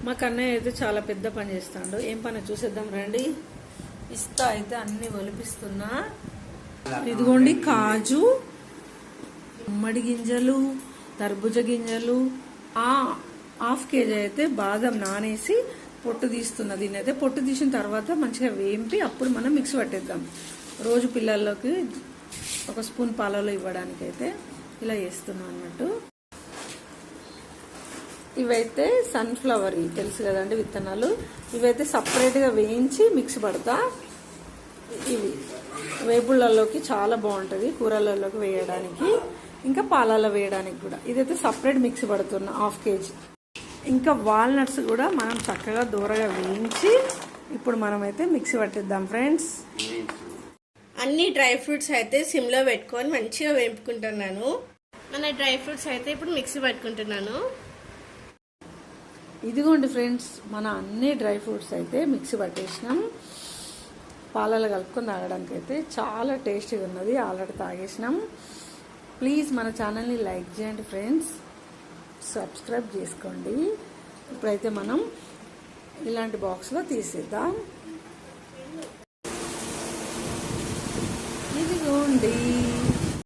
మా కన్నయ్య అయితే చాలా పెద్ద పని చేస్తాడు. ఏం పని చూసేద్దాం రండి. పిస్తా అయితే అన్ని ఒలిపిస్తున్నా. ఇదిగోండి కాజు, గుమ్మడి గింజలు, తర్బుజ గింజలు, హాఫ్ కేజీ అయితే బాదం నానేసి పొట్టు తీస్తున్నా. దీన్ని అయితే పొట్టు తీసిన తర్వాత మంచిగా వేంపి అప్పుడు మనం మిక్స్ పట్టేద్దాం. రోజు పిల్లల్లోకి ఒక స్పూన్ పాలలో ఇవ్వడానికి అయితే ఇలా చేస్తున్నాం అన్నట్టు. ఇవైతే సన్ఫ్లవర్ తెలుసు కదండి విత్తనాలు. ఇవైతే సపరేట్గా వేయించి మిక్స్ పడతా. ఇవి వేపుళ్ళలోకి చాలా బాగుంటుంది, కూరలలోకి వేయడానికి, ఇంకా పాలలో వేయడానికి కూడా. ఇదైతే సపరేట్ మిక్స్ పడుతున్నా హాఫ్ కేజీ. ఇంకా వాల్నట్స్ కూడా మనం చక్కగా దూరగా వేయించి ఇప్పుడు మనమైతే మిక్సీ పట్టిద్దాం ఫ్రెండ్స్. అన్ని డ్రై ఫ్రూట్స్ అయితే సిమ్లో పెట్టుకొని మంచిగా వేపుకుంటున్నాను. మన డ్రై ఫ్రూట్స్ అయితే ఇప్పుడు మిక్సీ పట్టుకుంటున్నాను. ఇదిగోండి ఫ్రెండ్స్, మన అన్ని డ్రై ఫ్రూట్స్ అయితే మిక్సీ పట్టేసినాం. పాలలో కలుపుకొని తాగడానికి అయితే చాలా టేస్టీగా ఉన్నది. ఆల్రెడీ తాగేసినాం. ప్లీజ్ మన ఛానల్ని లైక్ చేయండి ఫ్రెండ్స్, సబ్స్క్రైబ్ చేసుకోండి. ఇప్పుడైతే మనం ఇలాంటి బాక్స్లో తీసేద్దాం. ఇదిగోండి